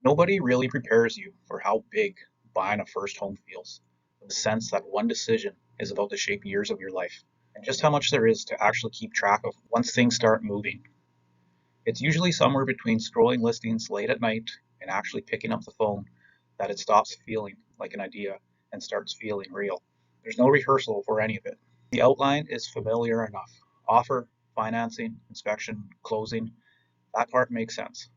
Nobody really prepares you for how big buying a first home feels, with the sense that one decision is about to shape years of your life, and just how much there is to actually keep track of once things start moving. It's usually somewhere between scrolling listings late at night and actually picking up the phone that it stops feeling like an idea and starts feeling real. There's no rehearsal for any of it. The outline is familiar enough. Offer, financing, inspection, closing, that part makes sense.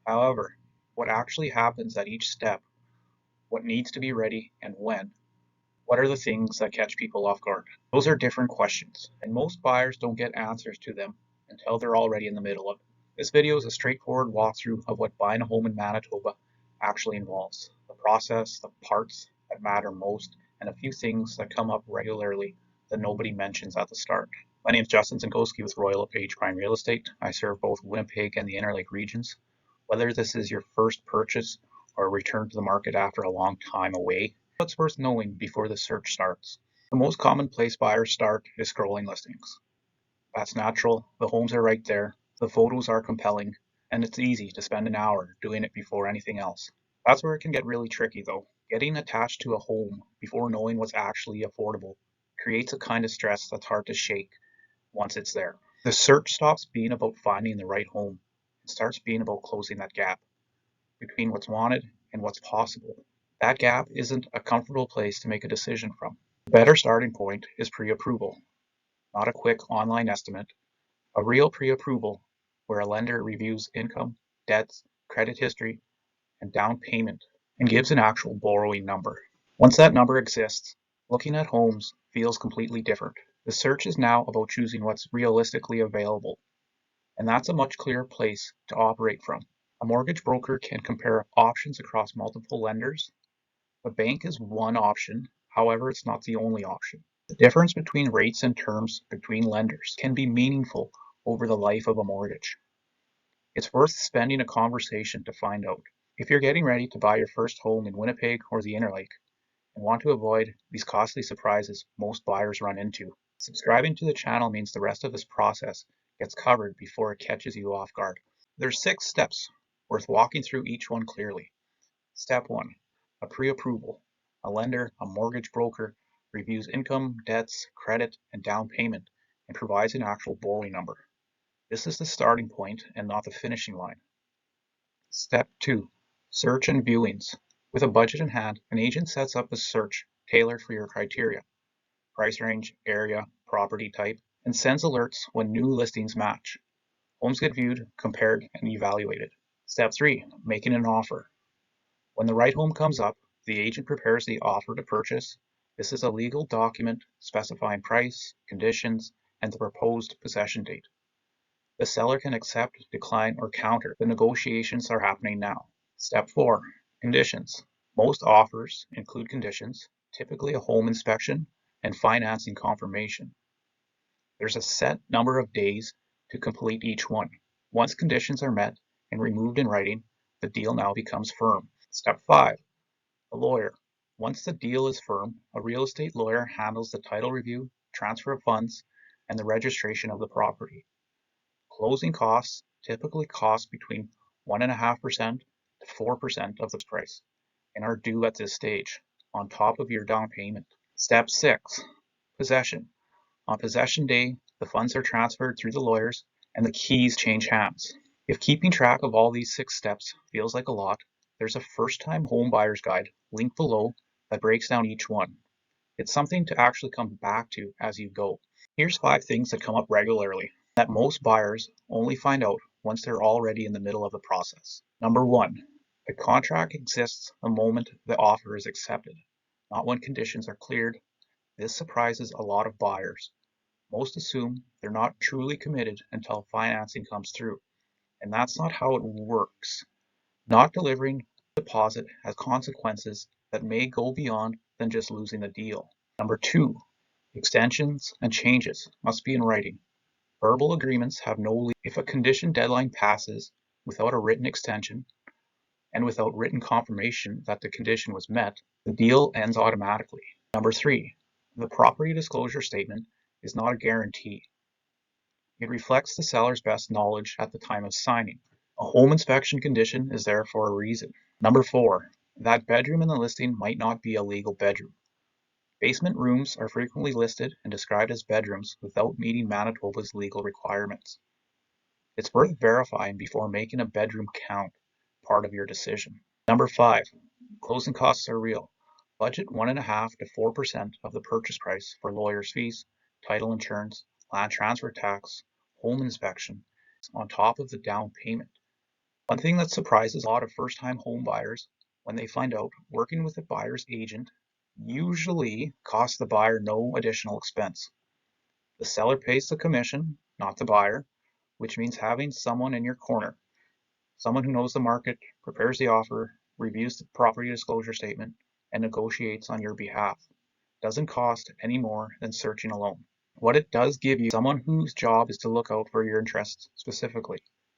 However, what actually happens at each step, what needs to be ready and when, what are the things that catch people off guard? Those are different questions, and most buyers don't get answers to them until they're already in the middle of it. This video is a straightforward walkthrough of what buying a home in Manitoba actually involves, the process, the parts that matter most, and a few things that come up regularly that nobody mentions at the start. My name is Justin Zinkowski with Royal LePage Prime Real Estate. I serve both Winnipeg and the Interlake regions. Whether this is your first purchase or a return to the market after a long time away, what's worth knowing before the search starts. The most common place buyers start is scrolling listings. That's natural, the homes are right there, the photos are compelling, and it's easy to spend an hour doing it before anything else. That's where it can get really tricky though. Getting attached to a home before knowing what's actually affordable creates a kind of stress that's hard to shake once it's there. The search stops being about finding the right home and starts being about closing that gap between what's wanted and what's possible. That gap isn't a comfortable place to make a decision from. A better starting point is pre-approval, not a quick online estimate, a real pre-approval where a lender reviews income, debts, credit history, and down payment and gives an actual borrowing number. Once that number exists, looking at homes feels completely different. The search is now about choosing what's realistically available, and that's a much clearer place to operate from. A mortgage broker can compare options across multiple lenders. A bank is one option, however, it's not the only option. The difference between rates and terms between lenders can be meaningful over the life of a mortgage. It's worth spending a conversation to find out. If you're getting ready to buy your first home in Winnipeg or the Interlake and want to avoid these costly surprises most buyers run into, subscribing to the channel means the rest of this process gets covered before it catches you off guard. There's 6 steps worth walking through each one clearly. Step 1. A pre-approval. A lender, a mortgage broker, reviews income, debts, credit, and down payment and provides an actual borrowing number. This is the starting point and not the finishing line. Step 2. Search and viewings. With a budget in hand, an agent sets up a search tailored for your criteria, price range, area, property type, and sends alerts when new listings match. Homes get viewed, compared, and evaluated. Step 3. Making an offer. When the right home comes up, the agent prepares the offer to purchase. This is a legal document specifying price, conditions, and the proposed possession date. The seller can accept, decline, or counter. The negotiations are happening now. Step 4. Conditions. Most offers include conditions, typically a home inspection and financing confirmation. There's a set number of days to complete each one. Once conditions are met and removed in writing, the deal now becomes firm. Step 5. A lawyer. Once the deal is firm, a real estate lawyer handles the title review, transfer of funds, and the registration of the property. Closing costs typically cost between 1.5% to 4% of the price and are due at this stage, on top of your down payment. Step 6. Possession. On possession day, the funds are transferred through the lawyers and the keys change hands. If keeping track of all these 6 steps feels like a lot, there's a first-time home buyer's guide linked below that breaks down each one. It's something to actually come back to as you go. Here's 5 things that come up regularly that most buyers only find out once they're already in the middle of the process. Number 1, the contract exists the moment the offer is accepted, not when conditions are cleared. This surprises a lot of buyers. Most assume they're not truly committed until financing comes through, and that's not how it works. Not delivering a deposit has consequences that may go beyond than just losing the deal. Number 2, extensions and changes must be in writing. Verbal agreements have no legal. If a condition deadline passes without a written extension and without written confirmation that the condition was met, the deal ends automatically. Number 3, the property disclosure statement is not a guarantee. It reflects the seller's best knowledge at the time of signing. A home inspection condition is there for a reason. Number 4, that bedroom in the listing might not be a legal bedroom. Basement rooms are frequently listed and described as bedrooms without meeting Manitoba's legal requirements. It's worth verifying before making a bedroom count part of your decision. Number 5, closing costs are real. Budget 1.5% to 4% of the purchase price for lawyers' fees, title insurance, land transfer tax, home inspection, on top of the down payment. One thing that surprises a lot of first-time home buyers when they find out working with a buyer's agent usually costs the buyer no additional expense. The seller pays the commission, not the buyer, which means having someone in your corner, someone who knows the market, prepares the offer, reviews the property disclosure statement, and negotiates on your behalf. Doesn't cost any more than searching alone. What it does give you, someone whose job is to look out for your interests specifically,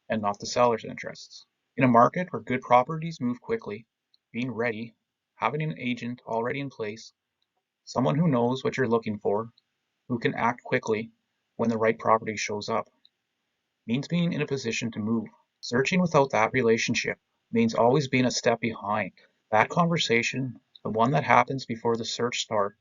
and not the seller's interests. In a market where good properties move quickly, being ready, having an agent already in place, someone who knows what you're looking for, who can act quickly when the right property shows up, means being in a position to move. Searching without that relationship means always being a step behind. That conversation, the one that happens before the search starts,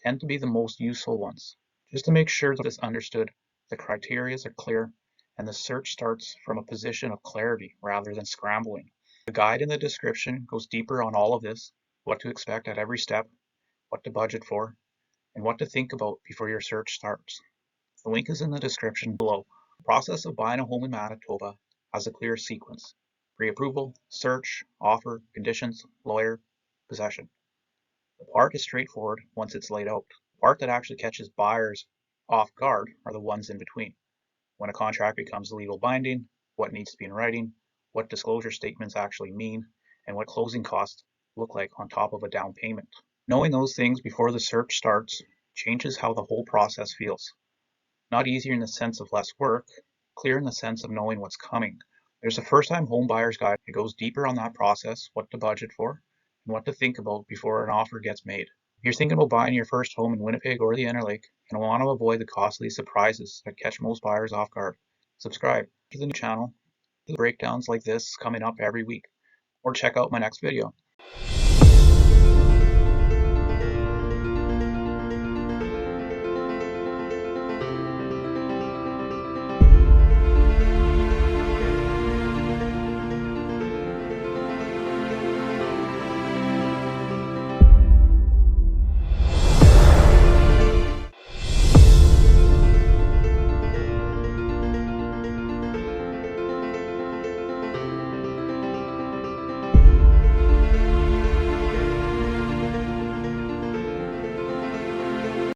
tend to be the most useful ones. Just to make sure that it's understood, the criteria are clear, and the search starts from a position of clarity rather than scrambling. The guide in the description goes deeper on all of this, what to expect at every step, what to budget for, and what to think about before your search starts. The link is in the description below. The process of buying a home in Manitoba has a clear sequence: pre-approval, search, offer, conditions, lawyer, possession. The part is straightforward once it's laid out. The part that actually catches buyers off guard are the ones in between. When a contract becomes legal binding, what needs to be in writing, what disclosure statements actually mean, and what closing costs look like on top of a down payment. Knowing those things before the search starts changes how the whole process feels. Not easier in the sense of less work, clear in the sense of knowing what's coming. There's a first-time home buyer's guide that goes deeper on that process, what to budget for, and what to think about before an offer gets made. If you're thinking about buying your first home in Winnipeg or the Interlake and want to avoid the costly surprises that catch most buyers off guard, subscribe to the new channel. Breakdowns like this coming up every week, or check out my next video.